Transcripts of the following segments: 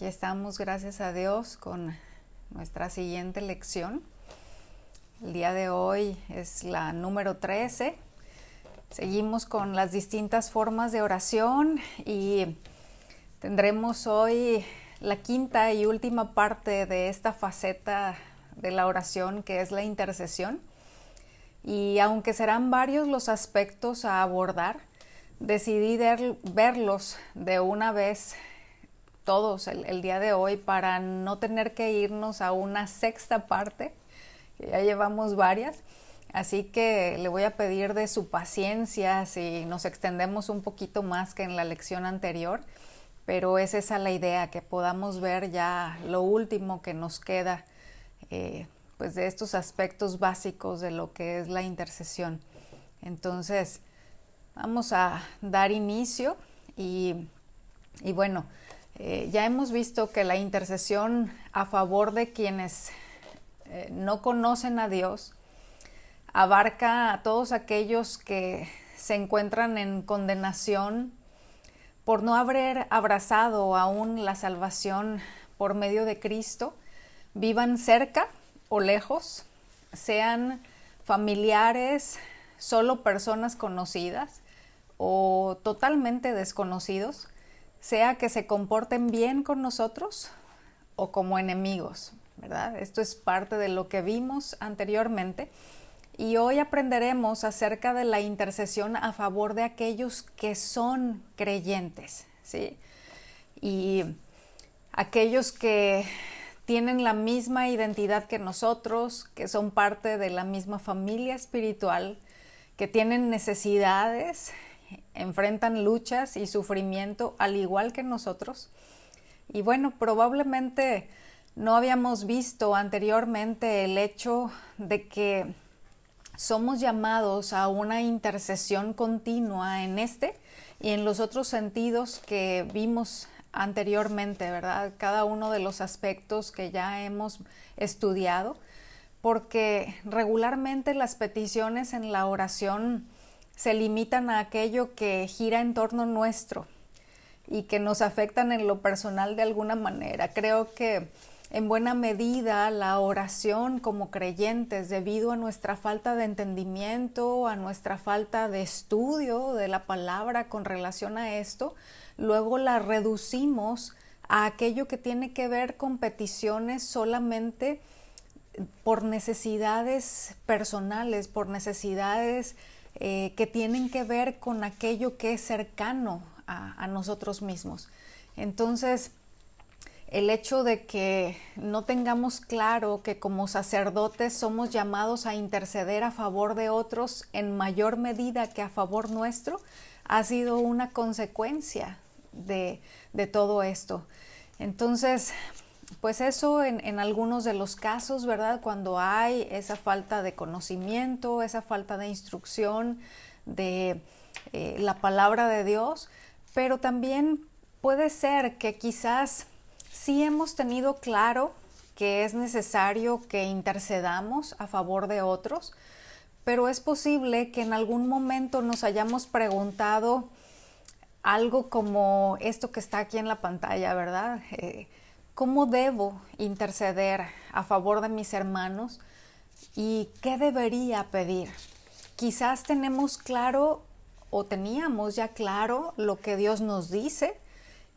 Aquí estamos, gracias a Dios, con nuestra siguiente lección. El día de hoy es la número 13. Seguimos con las distintas formas de oración y tendremos hoy la quinta y última parte de esta faceta de la oración, que es la intercesión. Y aunque serán varios los aspectos a abordar, decidí verlos de una vez todos el día de hoy para no tener que irnos a una sexta parte, que ya llevamos varias. Así que le voy a pedir de su paciencia si nos extendemos un poquito más que en la lección anterior, pero es esa la idea, que podamos ver ya lo último que nos queda pues de estos aspectos básicos de lo que es la intercesión. Entonces vamos a dar inicio y bueno, ya hemos visto que la intercesión a favor de quienes no conocen a Dios abarca a todos aquellos que se encuentran en condenación por no haber abrazado aún la salvación por medio de Cristo, vivan cerca o lejos, sean familiares, solo personas conocidas o totalmente desconocidos, sea que se comporten bien con nosotros o como enemigos, ¿verdad? Esto es parte de lo que vimos anteriormente y hoy aprenderemos acerca de la intercesión a favor de aquellos que son creyentes, ¿sí? Y aquellos que tienen la misma identidad que nosotros, que son parte de la misma familia espiritual, que tienen necesidades, enfrentan luchas y sufrimiento al igual que nosotros. Y bueno, probablemente no habíamos visto anteriormente el hecho de que somos llamados a una intercesión continua en este y en los otros sentidos que vimos anteriormente, ¿verdad? Cada uno de los aspectos que ya hemos estudiado, porque regularmente las peticiones en la oración se limitan a aquello que gira en torno nuestro y que nos afectan en lo personal de alguna manera. Creo que en buena medida la oración como creyentes, debido a nuestra falta de entendimiento, a nuestra falta de estudio de la palabra con relación a esto, luego la reducimos a aquello que tiene que ver con peticiones solamente por necesidades personales, por necesidades que tienen que ver con aquello que es cercano a nosotros mismos. Entonces, el hecho de que no tengamos claro que como sacerdotes somos llamados a interceder a favor de otros en mayor medida que a favor nuestro, ha sido una consecuencia de todo esto. Entonces, pues eso en algunos de los casos, ¿verdad? Cuando hay esa falta de conocimiento, esa falta de instrucción de la palabra de Dios, pero también puede ser que quizás sí hemos tenido claro que es necesario que intercedamos a favor de otros, pero es posible que en algún momento nos hayamos preguntado algo como esto que está aquí en la pantalla, ¿verdad? ¿Cómo debo interceder a favor de mis hermanos y qué debería pedir? Quizás tenemos claro o teníamos ya claro lo que Dios nos dice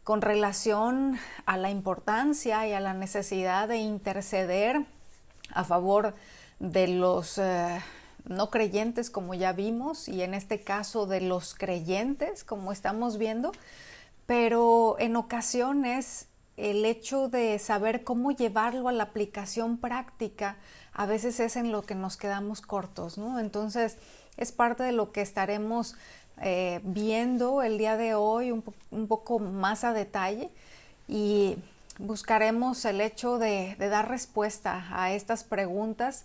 con relación a la importancia y a la necesidad de interceder a favor de los no creyentes, como ya vimos, y en este caso de los creyentes, como estamos viendo, pero en ocasiones el hecho de saber cómo llevarlo a la aplicación práctica a veces es en lo que nos quedamos cortos, ¿no? Entonces es parte de lo que estaremos viendo el día de hoy un poco más a detalle y buscaremos el hecho de dar respuesta a estas preguntas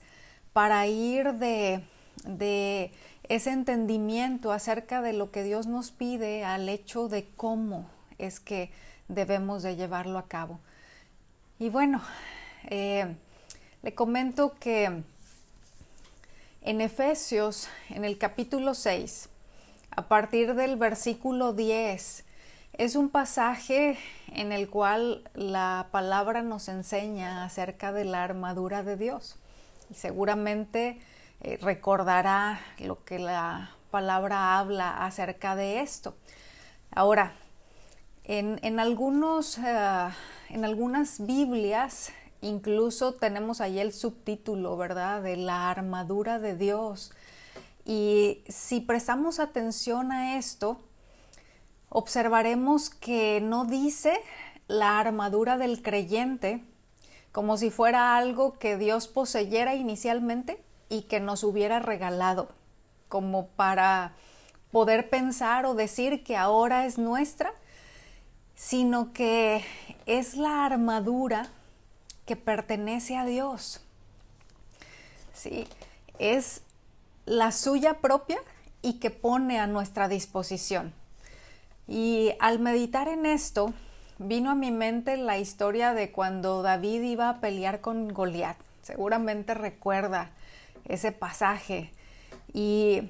para ir de ese entendimiento acerca de lo que Dios nos pide al hecho de cómo es que debemos de llevarlo a cabo. Y bueno, le comento que en Efesios, en el capítulo 6, a partir del versículo 10, Es un pasaje en el cual la palabra nos enseña acerca de la armadura de Dios. Y seguramente recordará lo que la palabra habla acerca de esto. Ahora, en algunas Biblias incluso tenemos ahí el subtítulo, ¿verdad?, de la armadura de Dios. Y si prestamos atención a esto, observaremos que no dice la armadura del creyente como si fuera algo que Dios poseyera inicialmente y que nos hubiera regalado, como para poder pensar o decir que ahora es nuestra, sino que es la armadura que pertenece a Dios. Sí, es la suya propia y que pone a nuestra disposición. Y al meditar en esto, vino a mi mente la historia de cuando David iba a pelear con Goliat. Seguramente recuerda ese pasaje y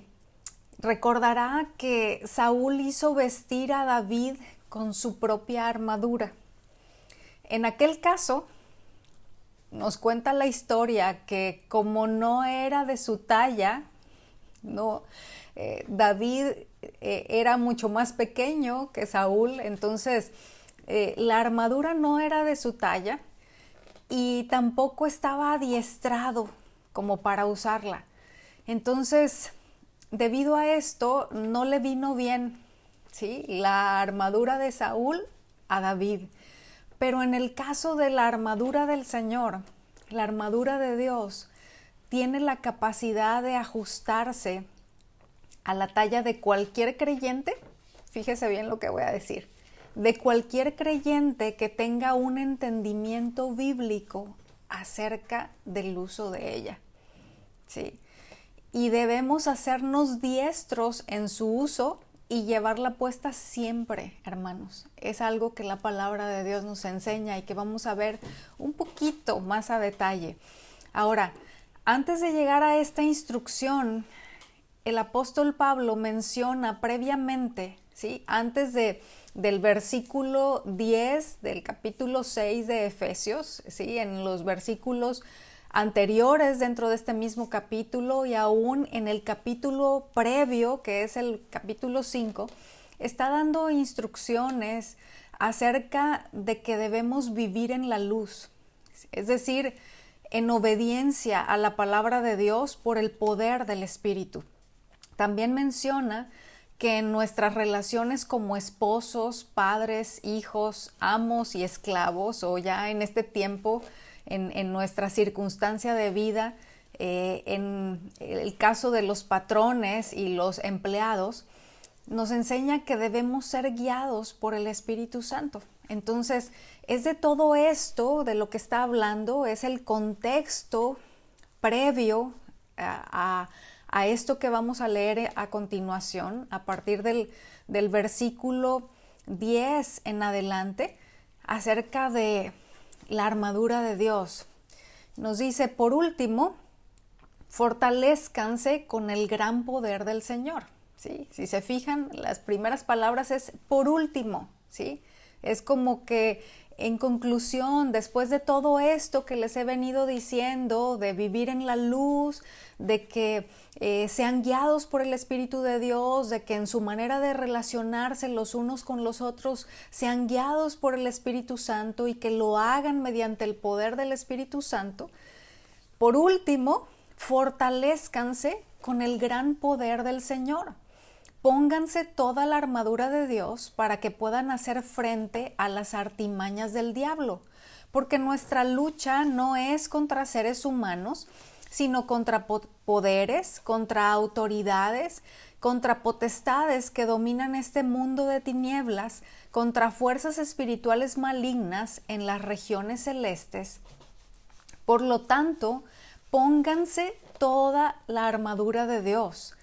recordará que Saúl hizo vestir a David con su propia armadura. En aquel caso, nos cuenta la historia que como no era de su talla, David era mucho más pequeño que Saúl, entonces la armadura no era de su talla y tampoco estaba adiestrado como para usarla. Entonces, debido a esto, no le vino bien, ¿sí?, la armadura de Saúl a David. Pero en el caso de la armadura del Señor, la armadura de Dios, tiene la capacidad de ajustarse a la talla de cualquier creyente. Fíjese bien lo que voy a decir. De cualquier creyente que tenga un entendimiento bíblico acerca del uso de ella. ¿Sí? Y debemos hacernos diestros en su uso y llevarla puesta siempre, hermanos. Es algo que la palabra de Dios nos enseña y que vamos a ver un poquito más a detalle. Ahora, antes de llegar a esta instrucción, el apóstol Pablo menciona previamente, ¿sí?, antes del versículo 10 del capítulo 6 de Efesios, ¿sí?, en los versículos anteriores dentro de este mismo capítulo y aún en el capítulo previo, que es el capítulo 5, está dando instrucciones acerca de que debemos vivir en la luz, es decir, en obediencia a la palabra de Dios por el poder del Espíritu. También menciona que en nuestras relaciones como esposos, padres, hijos, amos y esclavos, o ya en este tiempo, en nuestra circunstancia de vida, en el caso de los patrones y los empleados, nos enseña que debemos ser guiados por el Espíritu Santo. Entonces, es de todo esto de lo que está hablando, es el contexto previo a esto que vamos a leer a continuación, a partir del versículo 10 en adelante, acerca de la armadura de Dios. Nos dice, por último, fortalézcanse con el gran poder del Señor. ¿Sí? Si se fijan, las primeras palabras es por último, ¿sí? Es como que en conclusión, después de todo esto que les he venido diciendo, de vivir en la luz, de que sean guiados por el Espíritu de Dios, de que en su manera de relacionarse los unos con los otros sean guiados por el Espíritu Santo y que lo hagan mediante el poder del Espíritu Santo. Por último, fortalézcanse con el gran poder del Señor. Pónganse toda la armadura de Dios para que puedan hacer frente a las artimañas del diablo, porque nuestra lucha no es contra seres humanos, sino contra poderes, contra autoridades, contra potestades que dominan este mundo de tinieblas, contra fuerzas espirituales malignas en las regiones celestes. Por lo tanto, pónganse toda la armadura de Dios,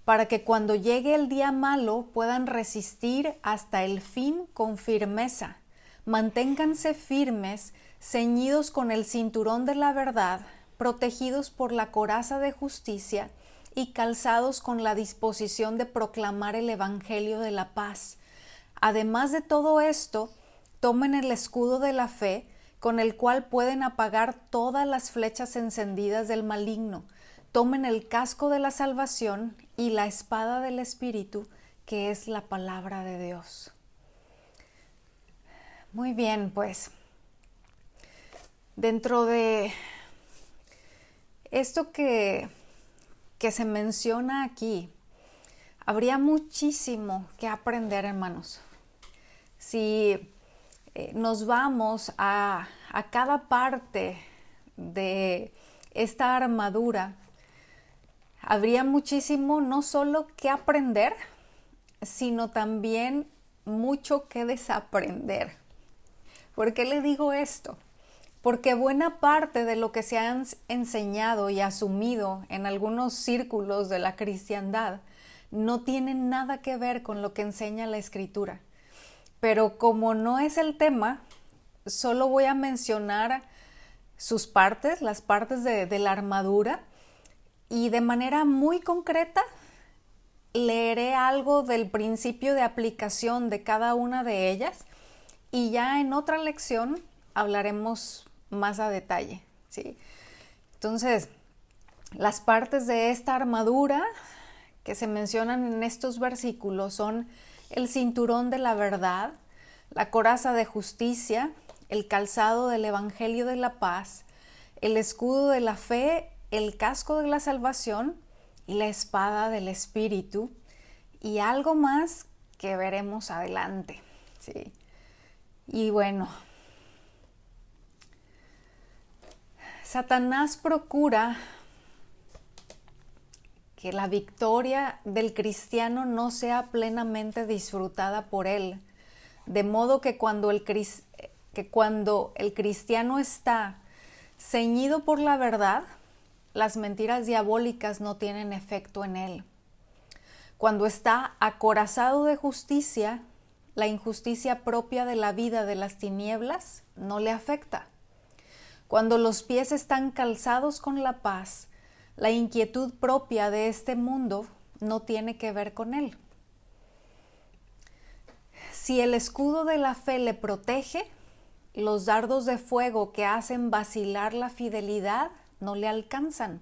para que cuando llegue el día malo puedan resistir hasta el fin con firmeza. Manténganse firmes, ceñidos con el cinturón de la verdad, protegidos por la coraza de justicia y calzados con la disposición de proclamar el Evangelio de la paz. Además de todo esto, tomen el escudo de la fe, con el cual pueden apagar todas las flechas encendidas del maligno. Tomen el casco de la salvación y la espada del Espíritu, que es la palabra de Dios. Muy bien, pues, dentro de esto que se menciona aquí, habría muchísimo que aprender, hermanos. Si nos vamos a cada parte de esta armadura, habría muchísimo no solo que aprender, sino también mucho que desaprender. ¿Por qué le digo esto? Porque buena parte de lo que se ha enseñado y asumido en algunos círculos de la cristiandad no tiene nada que ver con lo que enseña la Escritura. Pero como no es el tema, solo voy a mencionar sus partes, las partes de la armadura, y de manera muy concreta leeré algo del principio de aplicación de cada una de ellas, y ya en otra lección hablaremos más a detalle, ¿sí? Entonces, las partes de esta armadura que se mencionan en estos versículos son el cinturón de la verdad, la coraza de justicia, el calzado del evangelio de la paz, el escudo de la fe, el casco de la salvación y la espada del Espíritu, y algo más que veremos adelante, ¿sí? Y bueno, Satanás procura que la victoria del cristiano no sea plenamente disfrutada por él, de modo que cuando el cristiano está ceñido por la verdad, las mentiras diabólicas no tienen efecto en él. Cuando está acorazado de justicia, la injusticia propia de la vida de las tinieblas no le afecta. Cuando los pies están calzados con la paz, la inquietud propia de este mundo no tiene que ver con él. Si el escudo de la fe le protege, los dardos de fuego que hacen vacilar la fidelidad no le alcanzan.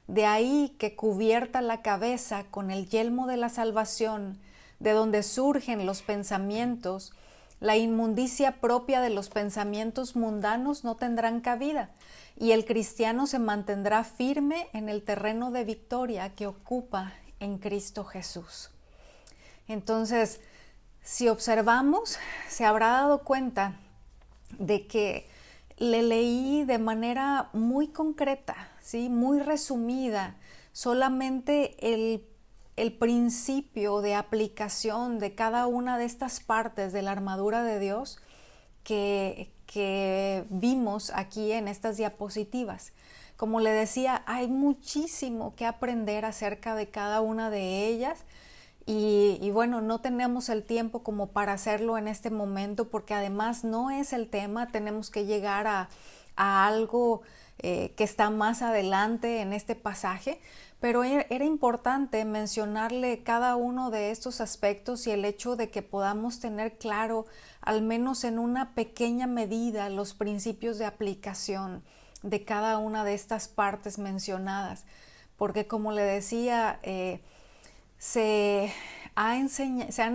De ahí que cubierta la cabeza con el yelmo de la salvación, de donde surgen los pensamientos, la inmundicia propia de los pensamientos mundanos no tendrán cabida, y el cristiano se mantendrá firme en el terreno de victoria que ocupa en Cristo Jesús. Entonces, si observamos, se habrá dado cuenta de que le leí de manera muy concreta, ¿sí? Muy resumida, solamente el principio de aplicación de cada una de estas partes de la armadura de Dios que vimos aquí en estas diapositivas. Como le decía, hay muchísimo que aprender acerca de cada una de ellas y bueno, no tenemos el tiempo como para hacerlo en este momento porque además no es el tema, tenemos que llegar a algo que está más adelante en este pasaje, pero era importante mencionarle cada uno de estos aspectos y el hecho de que podamos tener claro, al menos en una pequeña medida, los principios de aplicación de cada una de estas partes mencionadas, porque como le decía, se han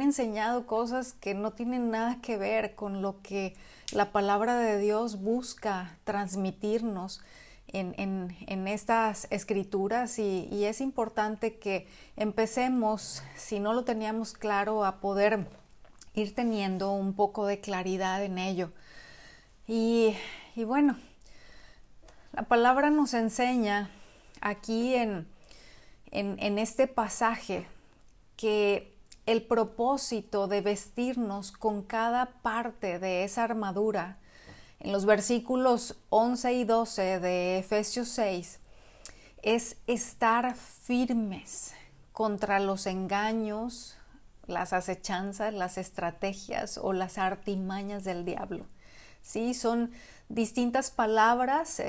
enseñado cosas que no tienen nada que ver con lo que la palabra de Dios busca transmitirnos en estas escrituras y es importante que empecemos, si no lo teníamos claro, a poder ir teniendo un poco de claridad en ello. Y bueno, la palabra nos enseña aquí en este pasaje que el propósito de vestirnos con cada parte de esa armadura, en los versículos 11 y 12 de Efesios 6, es estar firmes contra los engaños, las acechanzas, las estrategias o las artimañas del diablo. Sí, son distintas palabras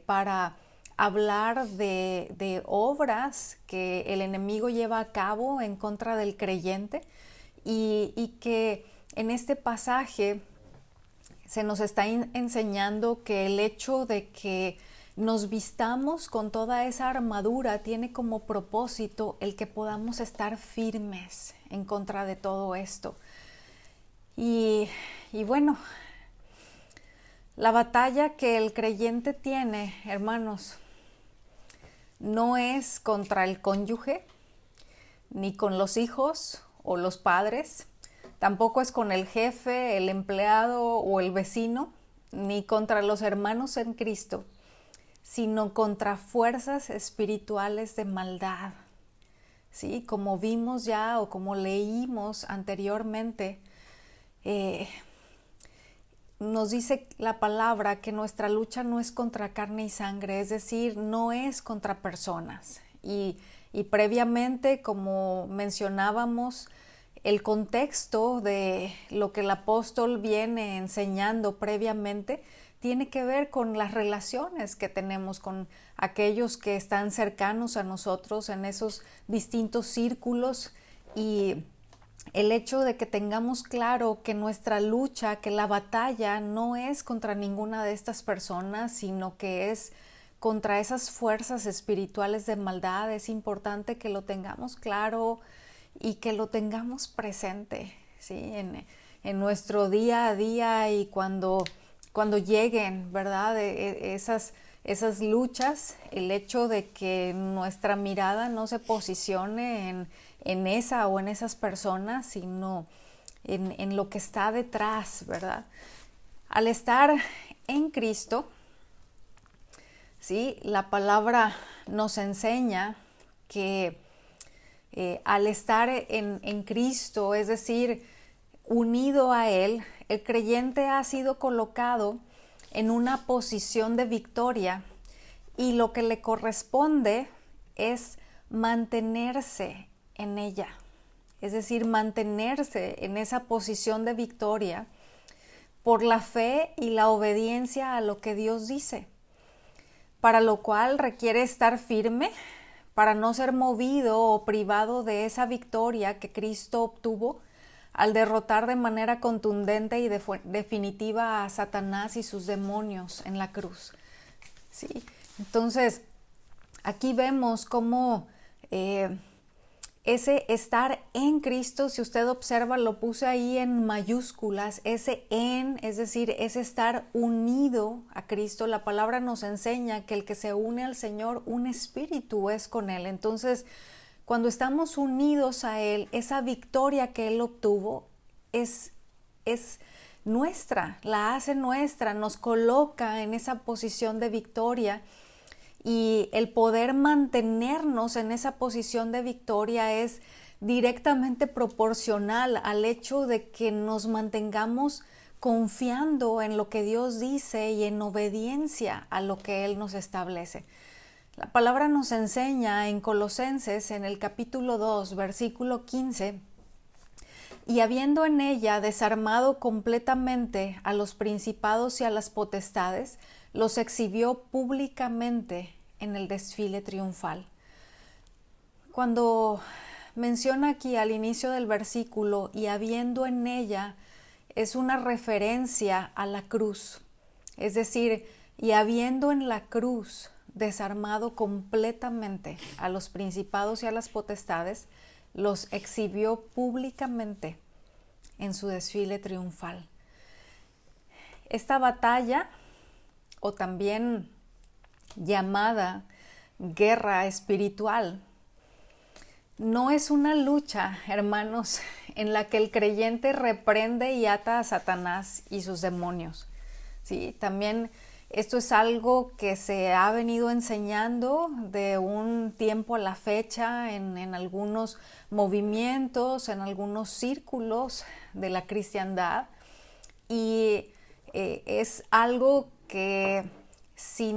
para hablar de obras que el enemigo lleva a cabo en contra del creyente y que en este pasaje se nos está enseñando que el hecho de que nos vistamos con toda esa armadura tiene como propósito el que podamos estar firmes en contra de todo esto. Y bueno, la batalla que el creyente tiene, hermanos, no es contra el cónyuge, ni con los hijos o los padres, tampoco es con el jefe, el empleado o el vecino, ni contra los hermanos en Cristo, sino contra fuerzas espirituales de maldad. ¿Sí? Como vimos ya o como leímos anteriormente, nos dice la palabra que nuestra lucha no es contra carne y sangre, es decir, no es contra personas. Y previamente, como mencionábamos, el contexto de lo que el apóstol viene enseñando previamente tiene que ver con las relaciones que tenemos con aquellos que están cercanos a nosotros en esos distintos círculos, y el hecho de que tengamos claro que nuestra lucha, que la batalla no es contra ninguna de estas personas, sino que es contra esas fuerzas espirituales de maldad. Es importante que lo tengamos claro y que lo tengamos presente, ¿sí? En nuestro día a día, y cuando lleguen, ¿verdad? Esas luchas, el hecho de que nuestra mirada no se posicione en esa o en esas personas, sino en lo que está detrás, ¿verdad? Al estar en Cristo, ¿sí? La palabra nos enseña que al estar en Cristo, es decir, unido a Él, el creyente ha sido colocado en una posición de victoria, y lo que le corresponde es mantenerse en ella, es decir, mantenerse en esa posición de victoria por la fe y la obediencia a lo que Dios dice, para lo cual requiere estar firme para no ser movido o privado de esa victoria que Cristo obtuvo al derrotar de manera contundente y definitiva a Satanás y sus demonios en la cruz. ¿Sí? Entonces, aquí vemos cómo ese estar en Cristo, si usted observa, lo puse ahí en mayúsculas, ese en, es decir, ese estar unido a Cristo. La palabra nos enseña que el que se une al Señor, un espíritu es con Él. Entonces, cuando estamos unidos a Él, esa victoria que Él obtuvo es nuestra, la hace nuestra, nos coloca en esa posición de victoria. Y el poder mantenernos en esa posición de victoria es directamente proporcional al hecho de que nos mantengamos confiando en lo que Dios dice y en obediencia a lo que Él nos establece. La palabra nos enseña en Colosenses, en el capítulo 2, versículo 15, y habiendo en ella desarmado completamente a los principados y a las potestades, los exhibió públicamente en el desfile triunfal. Cuando menciona aquí al inicio del versículo, y habiendo en ella, es una referencia a la cruz. Es decir, y habiendo en la cruz desarmado completamente a los principados y a las potestades, los exhibió públicamente en su desfile triunfal. Esta batalla, o también llamada guerra espiritual, no es una lucha, hermanos, en la que el creyente reprende y ata a Satanás y sus demonios. ¿Sí? También esto es algo que se ha venido enseñando de un tiempo a la fecha en algunos movimientos, en algunos círculos de la cristiandad, y es algo que, si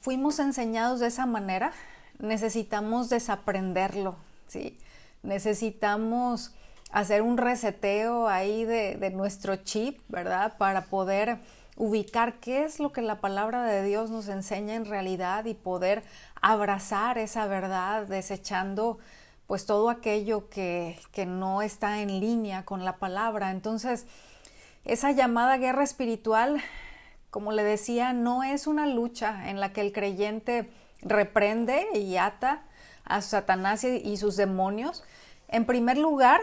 fuimos enseñados de esa manera, necesitamos desaprenderlo, ¿sí? Necesitamos hacer un reseteo ahí de nuestro chip, ¿verdad? Para poder ubicar qué es lo que la palabra de Dios nos enseña en realidad y poder abrazar esa verdad, desechando pues todo aquello que no está en línea con la palabra. Entonces, esa llamada guerra espiritual, como le decía, no es una lucha en la que el creyente reprende y ata a Satanás y sus demonios. En primer lugar,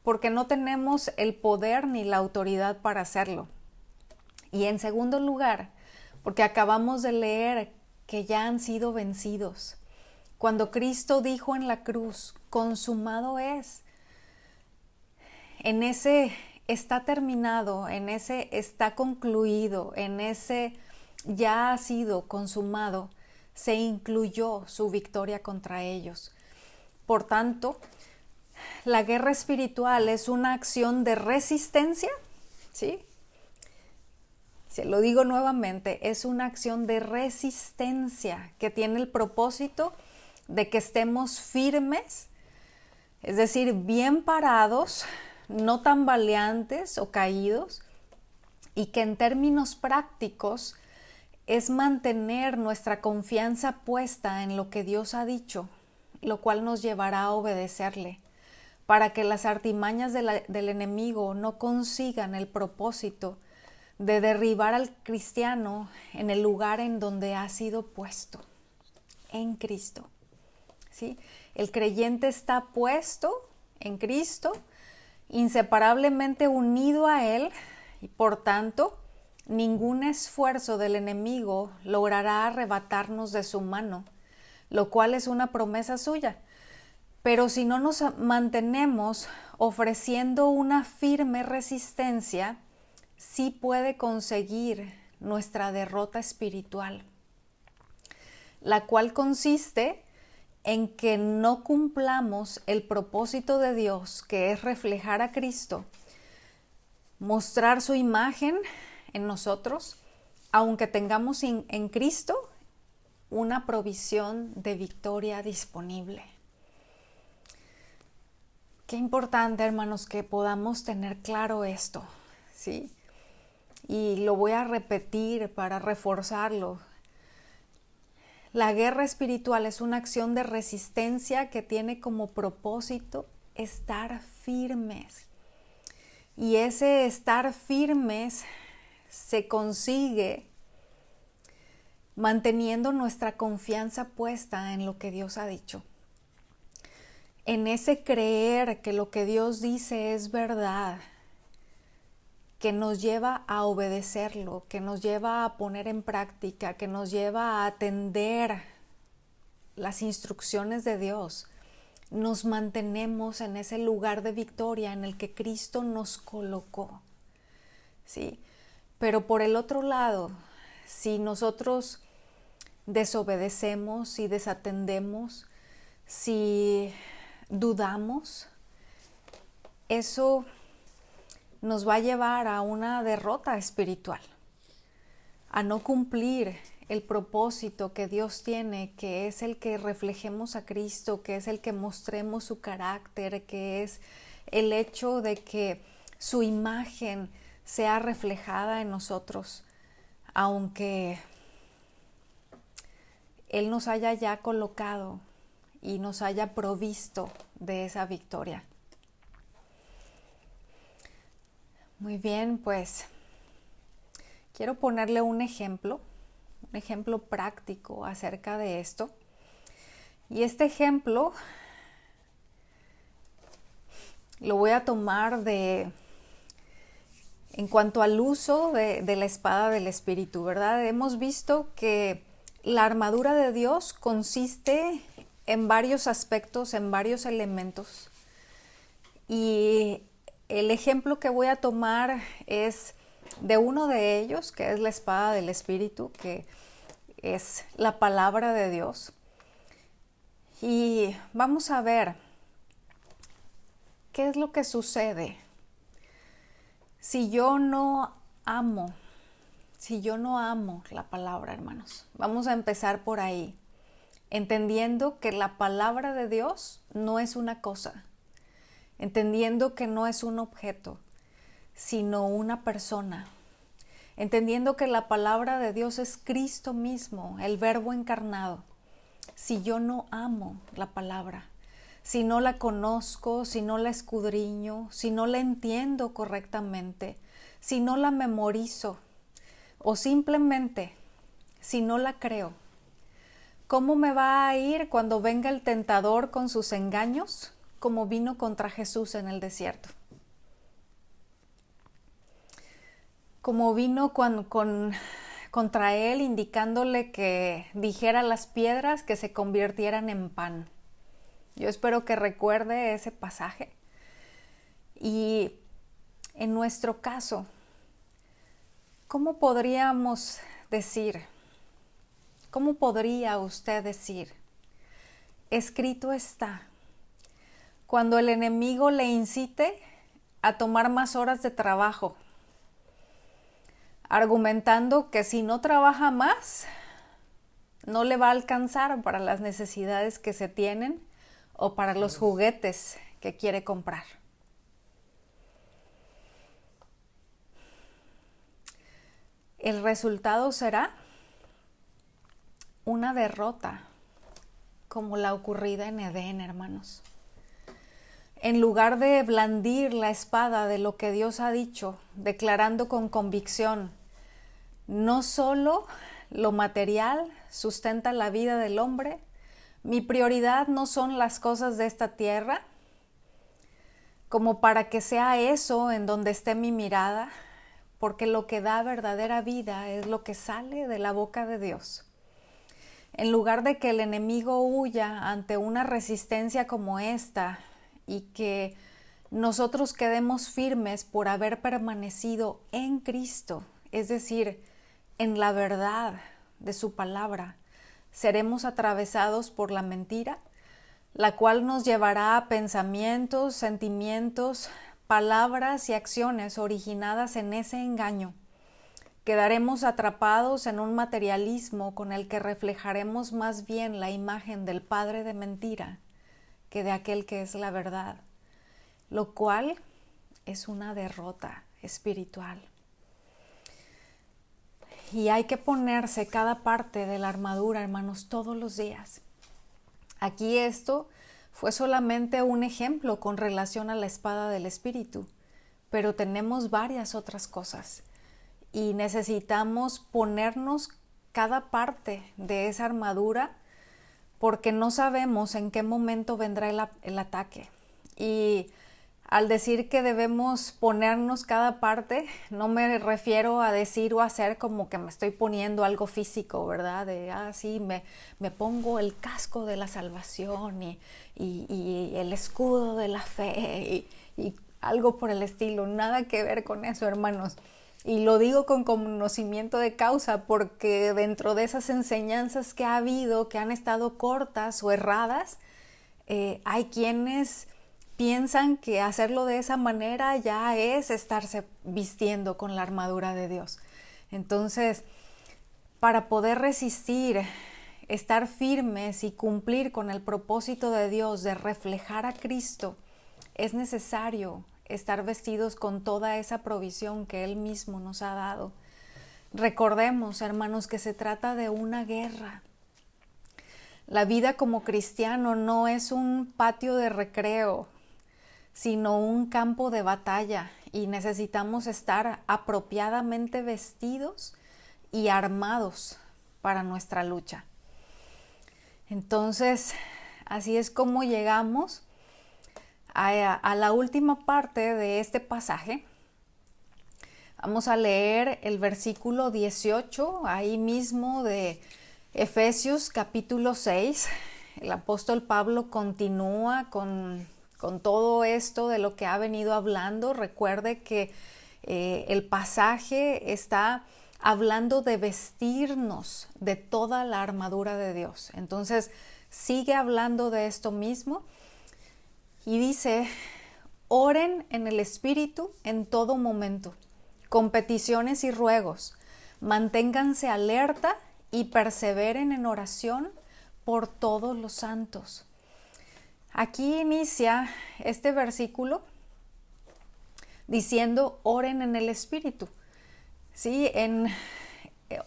porque no tenemos el poder ni la autoridad para hacerlo. Y en segundo lugar, porque acabamos de leer que ya han sido vencidos. Cuando Cristo dijo en la cruz, consumado es, en ese está terminado, en ese está concluido, en ese ya ha sido consumado, se incluyó su victoria contra ellos. Por tanto, la guerra espiritual es una acción de resistencia, ¿sí? Se lo digo nuevamente, es una acción de resistencia que tiene el propósito de que estemos firmes, es decir, bien parados, no tambaleantes o caídos, y que en términos prácticos es mantener nuestra confianza puesta en lo que Dios ha dicho, lo cual nos llevará a obedecerle, para que las artimañas del enemigo no consigan el propósito de derribar al cristiano en el lugar en donde ha sido puesto, en Cristo. ¿Sí? El creyente está puesto en Cristo, inseparablemente unido a Él, y por tanto, ningún esfuerzo del enemigo logrará arrebatarnos de su mano, lo cual es una promesa suya. Pero si no nos mantenemos ofreciendo una firme resistencia, sí puede conseguir nuestra derrota espiritual, la cual consiste en que no cumplamos el propósito de Dios, que es reflejar a Cristo, mostrar su imagen en nosotros, aunque tengamos en Cristo una provisión de victoria disponible. Qué importante, hermanos, que podamos tener claro esto, ¿sí? Y lo voy a repetir para reforzarlo. La guerra espiritual es una acción de resistencia que tiene como propósito estar firmes. Y ese estar firmes se consigue manteniendo nuestra confianza puesta en lo que Dios ha dicho. En ese creer que lo que Dios dice es verdad, que nos lleva a obedecerlo, que nos lleva a poner en práctica, que nos lleva a atender las instrucciones de Dios. Nos mantenemos en ese lugar de victoria en el que Cristo nos colocó, ¿sí? Pero por el otro lado, si nosotros desobedecemos, si desatendemos, si dudamos, eso nos va a llevar a una derrota espiritual, a no cumplir el propósito que Dios tiene, que es el que reflejemos a Cristo, que es el que mostremos su carácter, que es el hecho de que su imagen sea reflejada en nosotros, aunque Él nos haya ya colocado y nos haya provisto de esa victoria. Muy bien, pues quiero ponerle un ejemplo práctico acerca de esto. Y este ejemplo lo voy a tomar en cuanto al uso de la espada del Espíritu, ¿verdad? Hemos visto que la armadura de Dios consiste en varios aspectos, en varios elementos. Y el ejemplo que voy a tomar es de uno de ellos, que es la espada del Espíritu, que es la palabra de Dios. Y vamos a ver qué es lo que sucede si yo no amo la palabra, hermanos. Vamos a empezar por ahí, entendiendo que la palabra de Dios no es una cosa, entendiendo que no es un objeto, sino una persona, entendiendo que la palabra de Dios es Cristo mismo, el Verbo encarnado. Si yo no amo la palabra, si no la conozco, si no la escudriño, si no la entiendo correctamente, si no la memorizo o simplemente si no la creo? ¿Cómo me va a ir cuando venga el tentador con sus engaños, como vino contra Jesús en el desierto? Como vino contra él indicándole que dijera a las piedras que se convirtieran en pan. Yo espero que recuerde ese pasaje. Y en nuestro caso, ¿cómo podríamos decir? ¿Cómo podría usted decir? Escrito está. Cuando el enemigo le incite a tomar más horas de trabajo, argumentando que si no trabaja más, no le va a alcanzar para las necesidades que se tienen o para los juguetes que quiere comprar. El resultado será una derrota como la ocurrida en Edén, hermanos. En lugar de blandir la espada de lo que Dios ha dicho, declarando con convicción, no solo lo material sustenta la vida del hombre, mi prioridad no son las cosas de esta tierra, como para que sea eso en donde esté mi mirada, porque lo que da verdadera vida es lo que sale de la boca de Dios. En lugar de que el enemigo huya ante una resistencia como esta y que nosotros quedemos firmes por haber permanecido en Cristo, es decir, en la verdad de su palabra, seremos atravesados por la mentira, la cual nos llevará a pensamientos, sentimientos, palabras y acciones originadas en ese engaño. Quedaremos atrapados en un materialismo con el que reflejaremos más bien la imagen del padre de mentira que de aquel que es la verdad, lo cual es una derrota espiritual. Y hay que ponerse cada parte de la armadura, hermanos, todos los días. Aquí esto fue solamente un ejemplo con relación a la espada del Espíritu, pero tenemos varias otras cosas y necesitamos ponernos cada parte de esa armadura porque no sabemos en qué momento vendrá el ataque. Y al decir que debemos ponernos cada parte, no me refiero a decir o hacer como que me estoy poniendo algo físico, ¿verdad? De, sí, me pongo el casco de la salvación y el escudo de la fe y algo por el estilo. Nada que ver con eso, hermanos. Y lo digo con conocimiento de causa porque dentro de esas enseñanzas que ha habido, que han estado cortas o erradas, hay quienes piensan que hacerlo de esa manera ya es estarse vistiendo con la armadura de Dios. Entonces, para poder resistir, estar firmes y cumplir con el propósito de Dios de reflejar a Cristo, es necesario estar vestidos con toda esa provisión que Él mismo nos ha dado. Recordemos, hermanos, que se trata de una guerra. La vida como cristiano no es un patio de recreo, sino un campo de batalla, y necesitamos estar apropiadamente vestidos y armados para nuestra lucha. Entonces, así es como llegamos a la última parte de este pasaje. Vamos a leer el versículo 18, ahí mismo de Efesios capítulo 6. El apóstol Pablo continúa con todo esto de lo que ha venido hablando. Recuerde que el pasaje está hablando de vestirnos de toda la armadura de Dios. Entonces, sigue hablando de esto mismo y dice, oren en el Espíritu en todo momento, con peticiones y ruegos, manténganse alerta y perseveren en oración por todos los santos. Aquí inicia este versículo diciendo oren en el Espíritu. Sí, en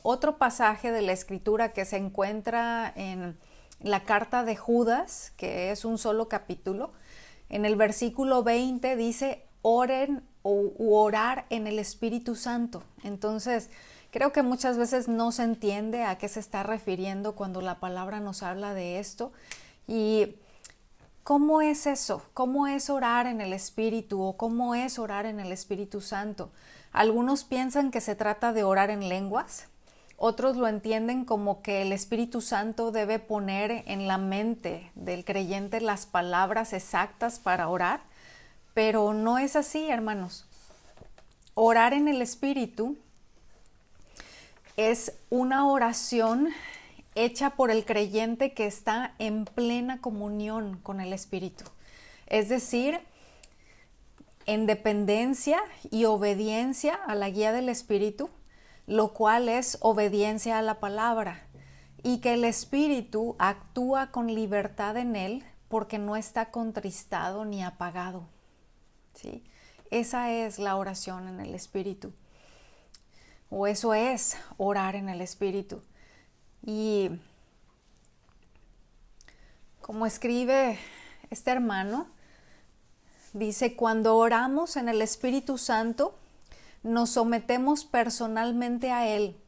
otro pasaje de la Escritura que se encuentra en la carta de Judas, que es un solo capítulo. En el versículo 20 dice, oren o orar en el Espíritu Santo. Entonces, creo que muchas veces no se entiende a qué se está refiriendo cuando la palabra nos habla de esto. Y ¿cómo es eso? ¿Cómo es orar en el Espíritu o cómo es orar en el Espíritu Santo? Algunos piensan que se trata de orar en lenguas, otros lo entienden como que el Espíritu Santo debe poner en la mente del creyente las palabras exactas para orar, pero no es así, hermanos. Orar en el Espíritu es una oración hecha por el creyente que está en plena comunión con el Espíritu. Es decir, en dependencia y obediencia a la guía del Espíritu, lo cual es obediencia a la palabra, y que el Espíritu actúa con libertad en él porque no está contristado ni apagado. ¿Sí? Esa es la oración en el Espíritu, o eso es orar en el Espíritu. Y como escribe este hermano, dice, cuando oramos en el Espíritu Santo, nos sometemos personalmente a Él,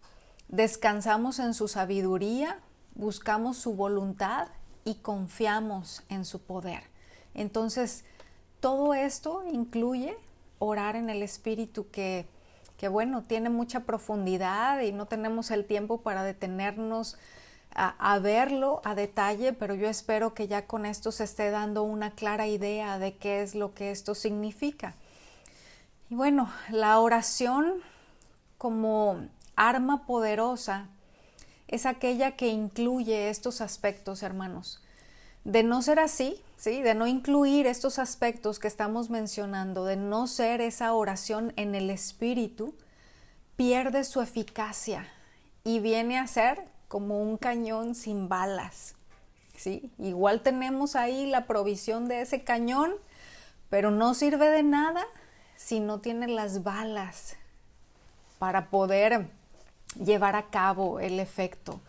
descansamos en su sabiduría, buscamos su voluntad y confiamos en su poder. Entonces, todo esto incluye orar en el Espíritu que bueno, tiene mucha profundidad y no tenemos el tiempo para detenernos a verlo a detalle, pero yo espero que ya con esto se esté dando una clara idea de qué es lo que esto significa. Y bueno, la oración como arma poderosa es aquella que incluye estos aspectos, hermanos. De no ser así, ¿sí? De no incluir estos aspectos que estamos mencionando, de no ser esa oración en el Espíritu, pierde su eficacia y viene a ser como un cañón sin balas, ¿sí? Igual tenemos ahí la provisión de ese cañón, pero no sirve de nada si no tiene las balas para poder llevar a cabo el efecto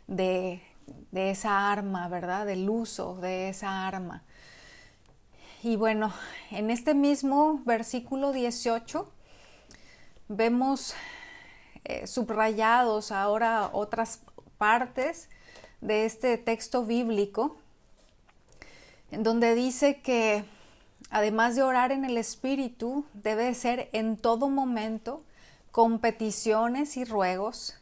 de esa arma, ¿verdad? Del uso de esa arma. Y bueno, en este mismo versículo 18 vemos subrayados ahora otras partes de este texto bíblico, en donde dice que además de orar en el Espíritu, debe ser en todo momento con peticiones y ruegos.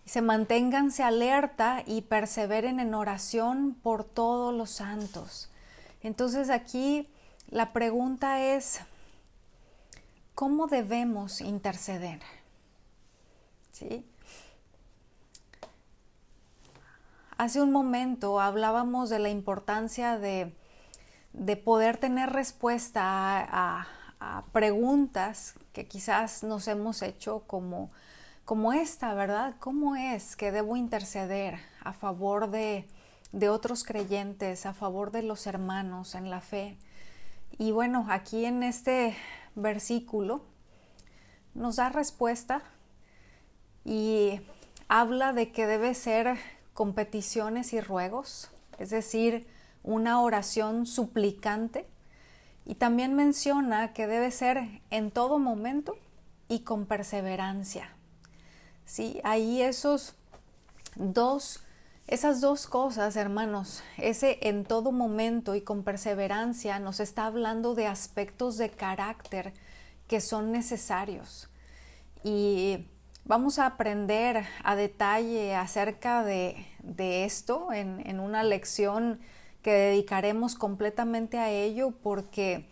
Se manténganse alerta y perseveren en oración por todos los santos. Entonces aquí la pregunta es, ¿cómo debemos interceder? ¿Sí? Hace un momento hablábamos de la importancia de poder tener respuesta a preguntas que quizás nos hemos hecho como esta, ¿verdad? ¿Cómo es que debo interceder a favor de otros creyentes, a favor de los hermanos en la fe? Y bueno, aquí en este versículo nos da respuesta y habla de que debe ser con peticiones y ruegos, es decir, una oración suplicante, y también menciona que debe ser en todo momento y con perseverancia. Sí, ahí esas dos cosas, hermanos, ese en todo momento y con perseverancia nos está hablando de aspectos de carácter que son necesarios. Y vamos a aprender a detalle acerca de esto en una lección que dedicaremos completamente a ello porque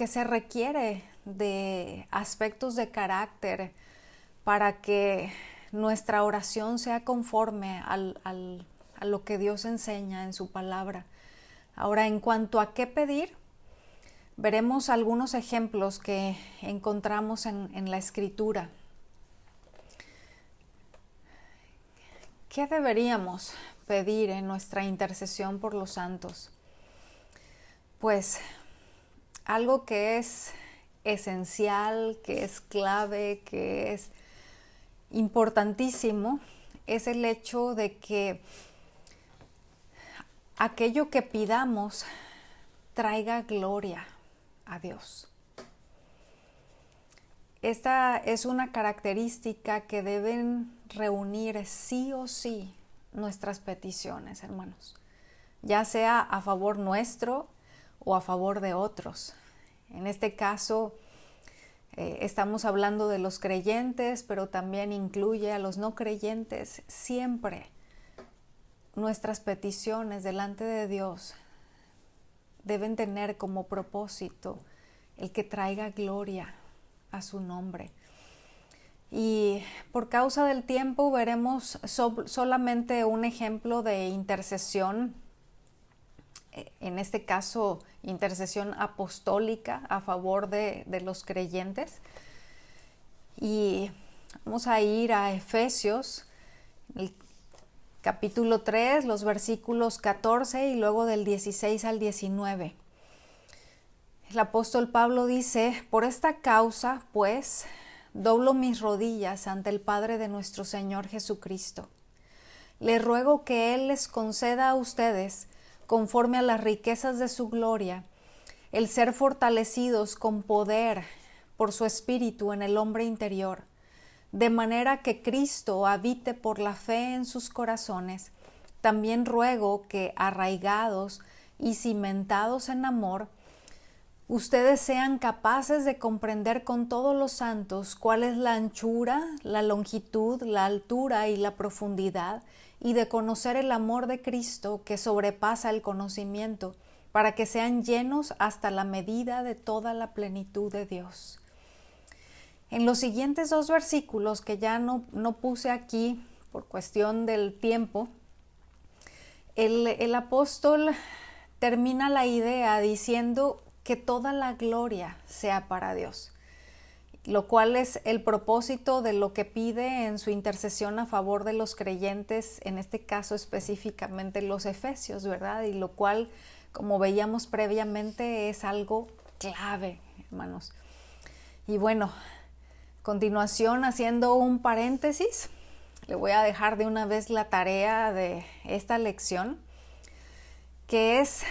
se requiere de aspectos de carácter para que nuestra oración sea conforme a lo que Dios enseña en su palabra. Ahora, en cuanto a qué pedir, veremos algunos ejemplos que encontramos en la Escritura. ¿Qué deberíamos pedir en nuestra intercesión por los santos? Pues algo que es esencial, que es clave, que es importantísimo, es el hecho de que aquello que pidamos traiga gloria a Dios. Esta es una característica que deben reunir sí o sí nuestras peticiones, hermanos, ya sea a favor nuestro o a favor de otros. En este caso, estamos hablando de los creyentes, pero también incluye a los no creyentes. Siempre nuestras peticiones delante de Dios deben tener como propósito el que traiga gloria a su nombre. Y por causa del tiempo veremos solamente un ejemplo de intercesión, en este caso intercesión apostólica a favor de los creyentes. Y vamos a ir a Efesios, el capítulo 3, los versículos 14 y luego del 16 al 19. El apóstol Pablo dice: por esta causa, pues, doblo mis rodillas ante el Padre de nuestro Señor Jesucristo. Le ruego que Él les conceda a ustedes, conforme a las riquezas de su gloria, el ser fortalecidos con poder por su Espíritu en el hombre interior, de manera que Cristo habite por la fe en sus corazones. También ruego que, arraigados y cimentados en amor, ustedes sean capaces de comprender con todos los santos cuál es la anchura, la longitud, la altura y la profundidad, y de conocer el amor de Cristo que sobrepasa el conocimiento, para que sean llenos hasta la medida de toda la plenitud de Dios. En los siguientes dos versículos, que ya no puse aquí por cuestión del tiempo, el apóstol termina la idea diciendo que toda la gloria sea para Dios, lo cual es el propósito de lo que pide en su intercesión a favor de los creyentes, en este caso específicamente los efesios, ¿verdad? Y lo cual, como veíamos previamente, es algo clave, hermanos. Y bueno, a continuación, haciendo un paréntesis, le voy a dejar de una vez la tarea de esta lección, que es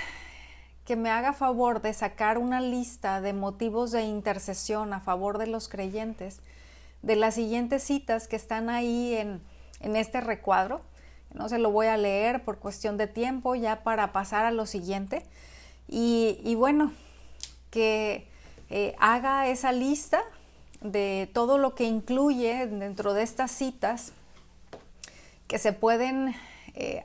que me haga favor de sacar una lista de motivos de intercesión a favor de los creyentes de las siguientes citas que están ahí en este recuadro. No se lo voy a leer por cuestión de tiempo, ya para pasar a lo siguiente. Y bueno, que haga esa lista de todo lo que incluye dentro de estas citas, que se pueden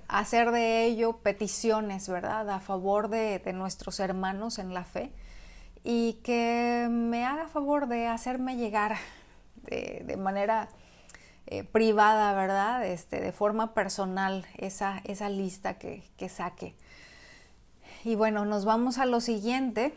hacer de ello peticiones, ¿verdad?, a favor de nuestros hermanos en la fe, y que me haga favor de hacerme llegar de manera privada, ¿verdad?, de forma personal, esa lista que saque. Y bueno, nos vamos a lo siguiente.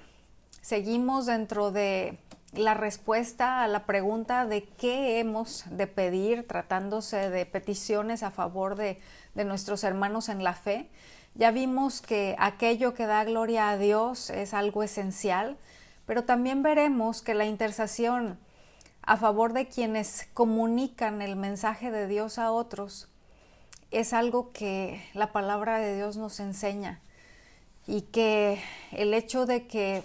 Seguimos dentro de la respuesta a la pregunta de qué hemos de pedir, tratándose de peticiones a favor de nuestros hermanos en la fe. Ya vimos que aquello que da gloria a Dios es algo esencial, pero también veremos que la intercesión a favor de quienes comunican el mensaje de Dios a otros es algo que la palabra de Dios nos enseña, y que el hecho de que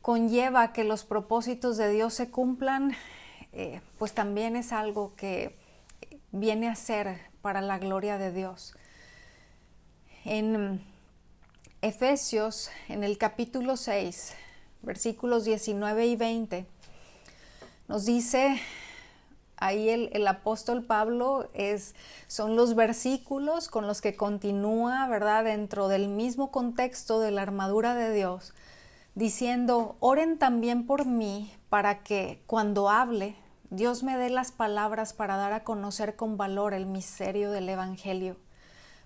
conlleva que los propósitos de Dios se cumplan, pues también es algo que viene a ser para la gloria de Dios. En Efesios, en el capítulo 6, versículos 19 y 20, nos dice ahí el apóstol Pablo, son los versículos con los que continúa, ¿verdad?, dentro del mismo contexto de la armadura de Dios, diciendo: oren también por mí, para que cuando hable, Dios me dé las palabras para dar a conocer con valor el misterio del Evangelio,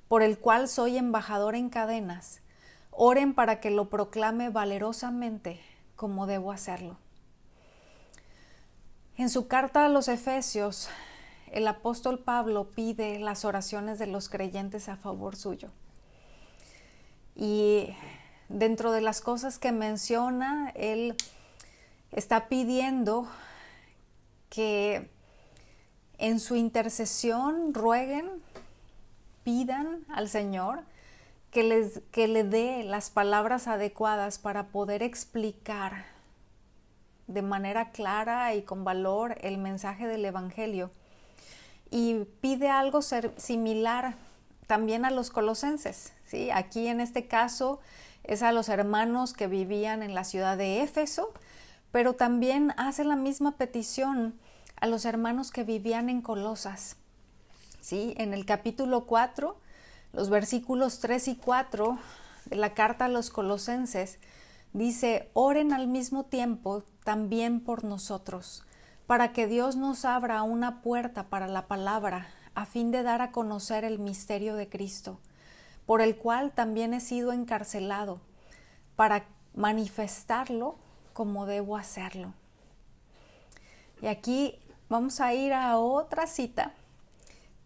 por el cual soy embajador en cadenas. Oren para que lo proclame valerosamente como debo hacerlo. En su carta a los Efesios, el apóstol Pablo pide las oraciones de los creyentes a favor suyo. Y dentro de las cosas que menciona, él está pidiendo que en su intercesión rueguen, pidan al Señor que le dé las palabras adecuadas para poder explicar de manera clara y con valor el mensaje del Evangelio. Y pide algo similar también a los colosenses, ¿sí? Aquí en este caso es a los hermanos que vivían en la ciudad de Éfeso, pero también hace la misma petición a los hermanos que vivían en Colosas, ¿sí? En el capítulo 4, los versículos 3 y 4 de la carta a los colosenses, dice: oren al mismo tiempo también por nosotros, para que Dios nos abra una puerta para la palabra, a fin de dar a conocer el misterio de Cristo, por el cual también he sido encarcelado, para manifestarlo como debo hacerlo. Y aquí vamos a ir a otra cita,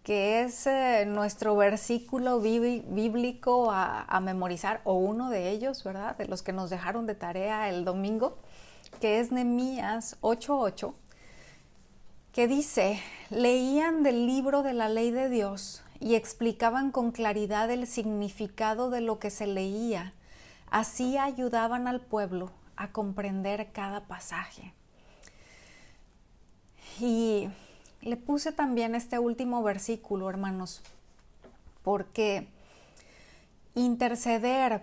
que es nuestro versículo bíblico a memorizar, o uno de ellos, ¿verdad? De los que nos dejaron de tarea el domingo, que es Nehemías 8:8, que dice: leían del libro de la ley de Dios y explicaban con claridad el significado de lo que se leía. Así ayudaban al pueblo a comprender cada pasaje. Y le puse también este último versículo, hermanos, porque interceder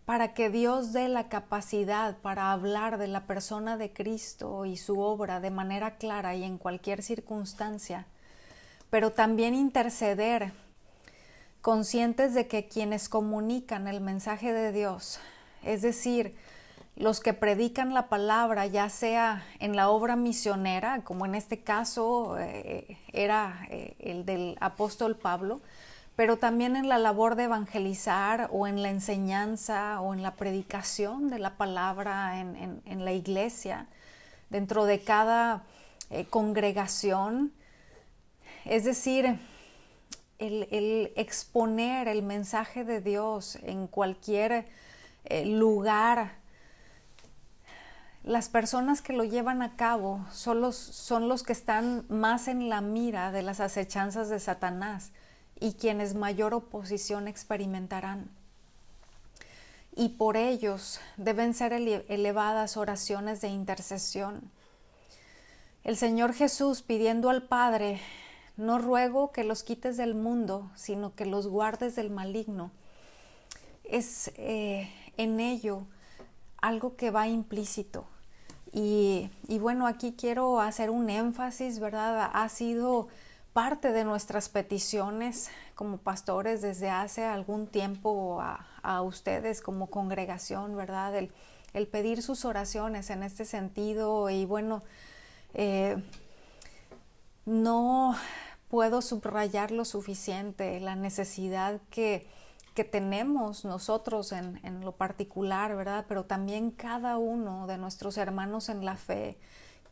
para que Dios dé la capacidad para hablar de la persona de Cristo y su obra de manera clara y en cualquier circunstancia, pero también interceder conscientes de que quienes comunican el mensaje de Dios, es decir, los que predican la palabra, ya sea en la obra misionera, como en este caso era el del apóstol Pablo, pero también en la labor de evangelizar o en la enseñanza o en la predicación de la palabra en la iglesia, dentro de cada congregación. Es decir, el exponer el mensaje de Dios en cualquier lugar. Las personas que lo llevan a cabo son los que están más en la mira de las acechanzas de Satanás y quienes mayor oposición experimentarán. Y por ellos deben ser elevadas oraciones de intercesión. El Señor Jesús, pidiendo al Padre: no ruego que los quites del mundo, sino que los guardes del maligno, es en ello algo que va implícito. Y bueno, aquí quiero hacer un énfasis, ¿verdad? Ha sido parte de nuestras peticiones como pastores desde hace algún tiempo a ustedes como congregación, ¿verdad? El pedir sus oraciones en este sentido. Y bueno, no puedo subrayar lo suficiente la necesidad que tenemos nosotros en lo particular, ¿verdad? Pero también cada uno de nuestros hermanos en la fe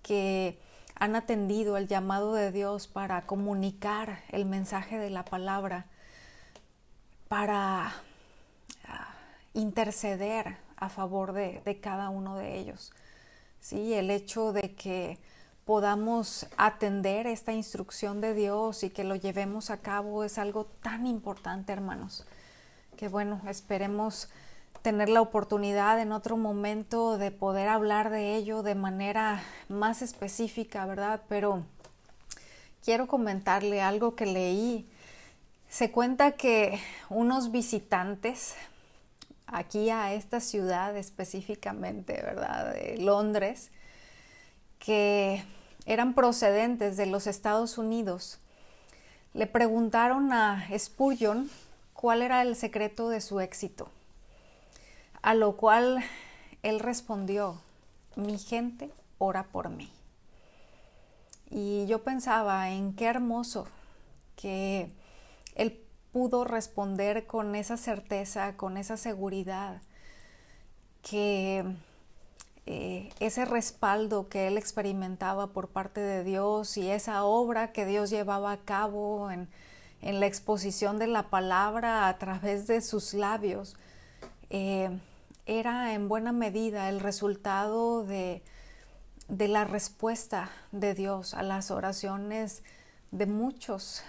que han atendido el llamado de Dios para comunicar el mensaje de la palabra, para interceder a favor de cada uno de ellos. ¿Sí? El hecho de que podamos atender esta instrucción de Dios y que lo llevemos a cabo es algo tan importante, hermanos, que bueno, esperemos tener la oportunidad en otro momento de poder hablar de ello de manera más específica, ¿verdad? Pero quiero comentarle algo que leí. Se cuenta que unos visitantes aquí a esta ciudad específicamente, ¿verdad? De Londres, que eran procedentes de los Estados Unidos, le preguntaron a Spurgeon cuál era el secreto de su éxito, a lo cual él respondió: mi gente ora por mí. Y yo pensaba en qué hermoso que él pudo responder con esa certeza, con esa seguridad, que ese respaldo que él experimentaba por parte de Dios y esa obra que Dios llevaba a cabo en la exposición de la palabra a través de sus labios, era en buena medida el resultado de la respuesta de Dios a las oraciones de muchos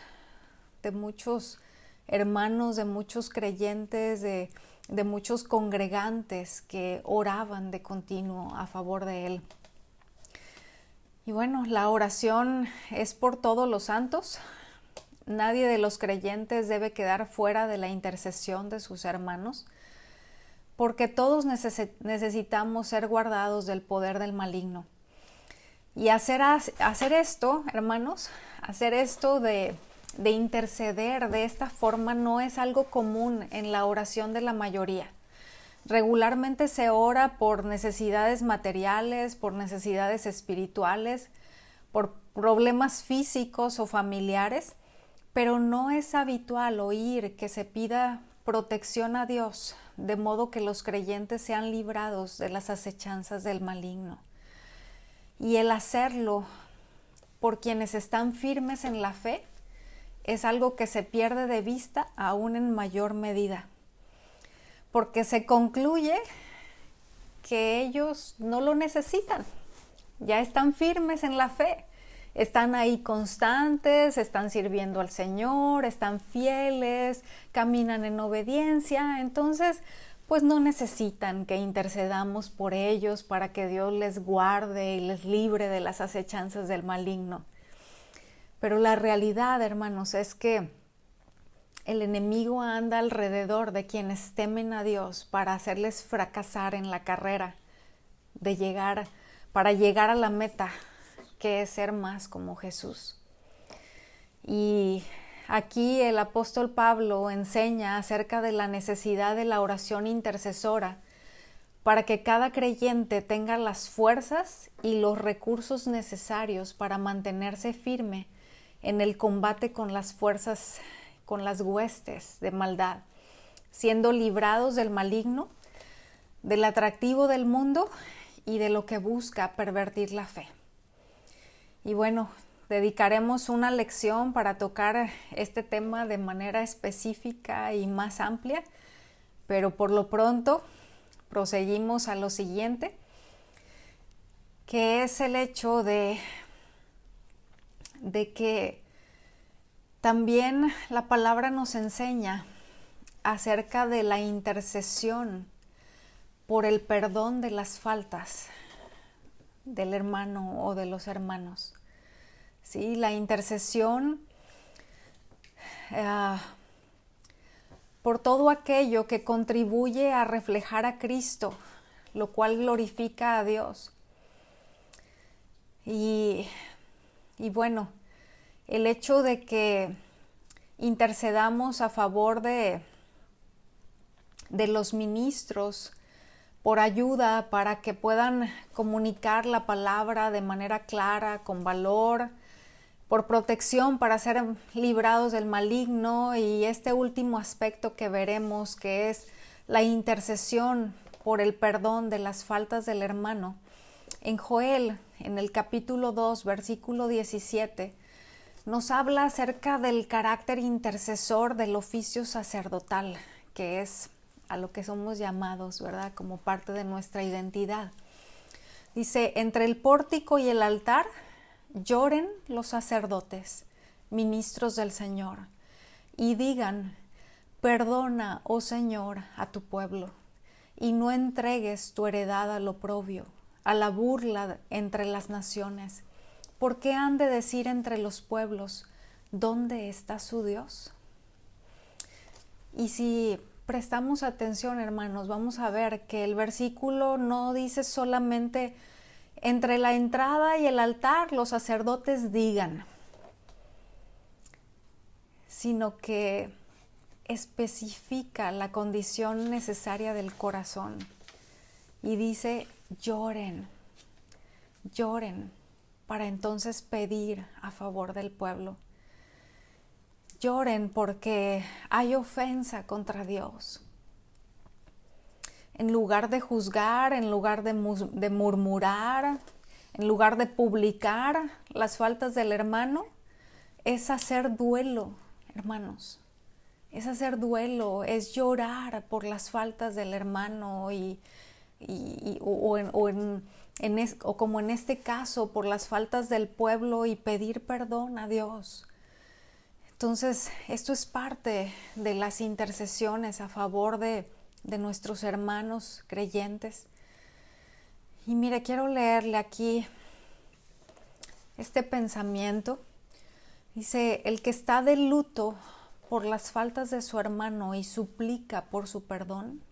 hermanos, de muchos creyentes, de muchos congregantes que oraban de continuo a favor de él. Y bueno, la oración es por todos los santos. Nadie de los creyentes debe quedar fuera de la intercesión de sus hermanos, porque todos necesitamos ser guardados del poder del maligno. Y hacer esto, hermanos, hacer esto de interceder de esta forma no es algo común en la oración de la mayoría. Regularmente se ora por necesidades materiales, por necesidades espirituales, por problemas físicos o familiares, pero no es habitual oír que se pida protección a Dios, de modo que los creyentes sean librados de las acechanzas del maligno. Y el hacerlo por quienes están firmes en la fe es algo que se pierde de vista aún en mayor medida, porque se concluye que ellos no lo necesitan, ya están firmes en la fe, están ahí constantes, están sirviendo al Señor, están fieles, caminan en obediencia, entonces pues no necesitan que intercedamos por ellos para que Dios les guarde y les libre de las acechanzas del maligno. Pero la realidad, hermanos, es que el enemigo anda alrededor de quienes temen a Dios para hacerles fracasar en la carrera para llegar a la meta, que es ser más como Jesús. Y aquí el apóstol Pablo enseña acerca de la necesidad de la oración intercesora para que cada creyente tenga las fuerzas y los recursos necesarios para mantenerse firme en el combate con las fuerzas, con las huestes de maldad, siendo librados del maligno, del atractivo del mundo y de lo que busca pervertir la fe. Y bueno, dedicaremos una lección para tocar este tema de manera específica y más amplia, pero por lo pronto proseguimos a lo siguiente, que es el hecho de que también la palabra nos enseña acerca de la intercesión por el perdón de las faltas del hermano o de los hermanos. ¿Sí? La intercesión por todo aquello que contribuye a reflejar a Cristo, lo cual glorifica a Dios. Y bueno, el hecho de que intercedamos a favor de los ministros por ayuda para que puedan comunicar la palabra de manera clara, con valor, por protección para ser librados del maligno, y este último aspecto que veremos, que es la intercesión por el perdón de las faltas del hermano. En Joel, en el capítulo 2, versículo 17, nos habla acerca del carácter intercesor del oficio sacerdotal, que es a lo que somos llamados, ¿verdad? Como parte de nuestra identidad. Dice, entre el pórtico y el altar lloren los sacerdotes, ministros del Señor, y digan, perdona, oh Señor, a tu pueblo, y no entregues tu heredad al oprobio, a la burla entre las naciones. ¿Por qué han de decir entre los pueblos, ¿dónde está su Dios? Y si prestamos atención, hermanos, vamos a ver que el versículo no dice solamente entre la entrada y el altar los sacerdotes digan, sino que especifica la condición necesaria del corazón y dice lloren, lloren para entonces pedir a favor del pueblo. Lloren porque hay ofensa contra Dios. En lugar de juzgar, en lugar de murmurar, en lugar de publicar las faltas del hermano, es hacer duelo, hermanos. Es hacer duelo, es llorar por las faltas del hermano o como en este caso, por las faltas del pueblo y pedir perdón a Dios. Entonces, esto es parte de las intercesiones a favor de nuestros hermanos creyentes. Y mire, quiero leerle aquí este pensamiento. Dice: el que está de luto por las faltas de su hermano y suplica por su perdón,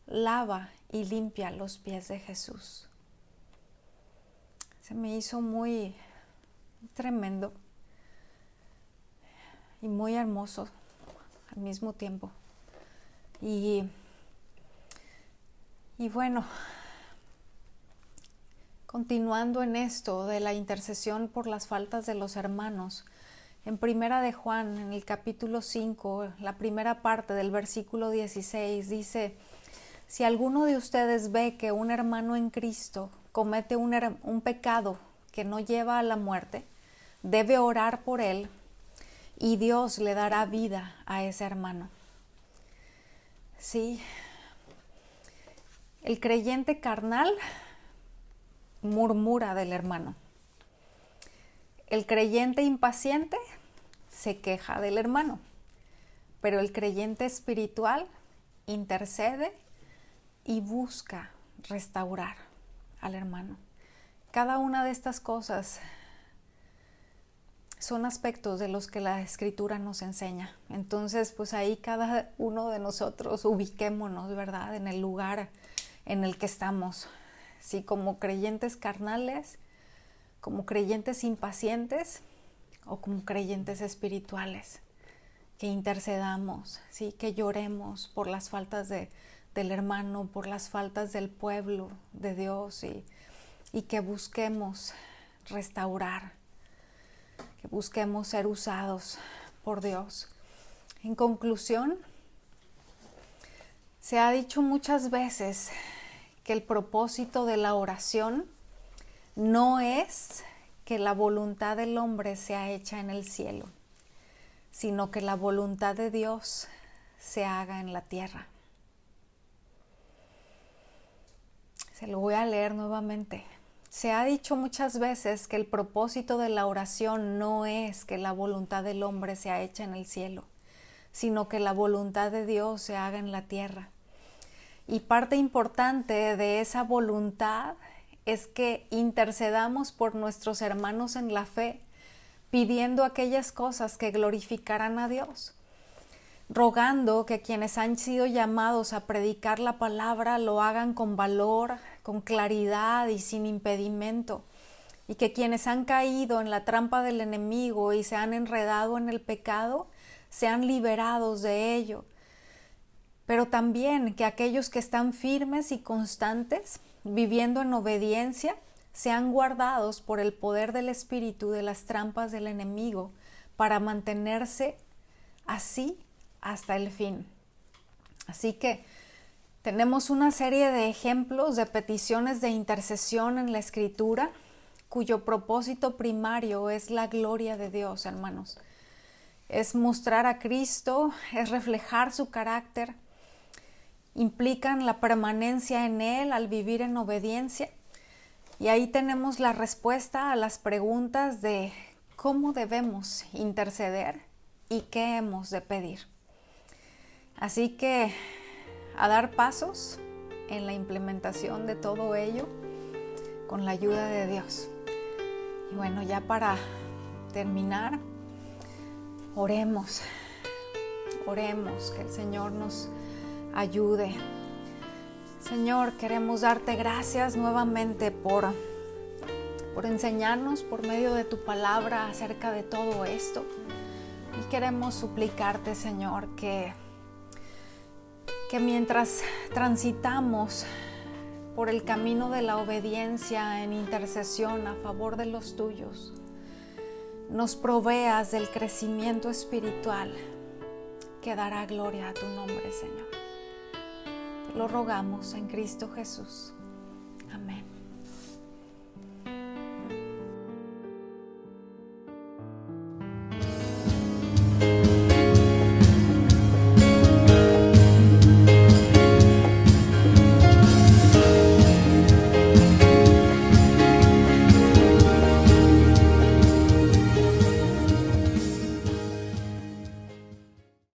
lava y limpia los pies de Jesús. Se me hizo muy tremendo y muy hermoso al mismo tiempo. Y bueno, continuando en esto de la intercesión por las faltas de los hermanos, en Primera de Juan, en el capítulo 5, la primera parte del versículo 16, dice: si alguno de ustedes ve que un hermano en Cristo comete un pecado que no lleva a la muerte, debe orar por él y Dios le dará vida a ese hermano. Sí, el creyente carnal murmura del hermano. El creyente impaciente se queja del hermano, pero el creyente espiritual intercede y busca restaurar al hermano. Cada una de estas cosas son aspectos de los que la Escritura nos enseña. Entonces, pues ahí cada uno de nosotros ubiquémonos, ¿verdad?, en el lugar en el que estamos. Sí, como creyentes carnales, como creyentes impacientes o como creyentes espirituales, que intercedamos, ¿sí?, que lloremos por las faltas del hermano, por las faltas del pueblo de Dios y que busquemos restaurar, que busquemos ser usados por Dios. En conclusión, se ha dicho muchas veces que el propósito de la oración no es que la voluntad del hombre sea hecha en el cielo, sino que la voluntad de Dios se haga en la tierra. Se lo voy a leer nuevamente. Se ha dicho muchas veces que el propósito de la oración no es que la voluntad del hombre sea hecha en el cielo, sino que la voluntad de Dios se haga en la tierra. Y parte importante de esa voluntad es que intercedamos por nuestros hermanos en la fe, pidiendo aquellas cosas que glorificarán a Dios, rogando que quienes han sido llamados a predicar la palabra lo hagan con valor, con claridad y sin impedimento, y que quienes han caído en la trampa del enemigo y se han enredado en el pecado sean liberados de ello. Pero también que aquellos que están firmes y constantes, viviendo en obediencia, sean guardados por el poder del Espíritu de las trampas del enemigo para mantenerse así hasta el fin. Así que tenemos una serie de ejemplos de peticiones de intercesión en la Escritura, cuyo propósito primario es la gloria de Dios, hermanos. Es mostrar a Cristo, es reflejar su carácter, implican la permanencia en Él al vivir en obediencia. Y ahí tenemos la respuesta a las preguntas de cómo debemos interceder y qué hemos de pedir. Así que a dar pasos en la implementación de todo ello con la ayuda de Dios. Y bueno, ya para terminar, oremos que el Señor nos ayude. Señor, queremos darte gracias nuevamente por enseñarnos por medio de tu palabra acerca de todo esto. Y queremos suplicarte, Señor, que mientras transitamos por el camino de la obediencia en intercesión a favor de los tuyos, nos proveas del crecimiento espiritual que dará gloria a tu nombre, Señor. Te lo rogamos en Cristo Jesús. Amén.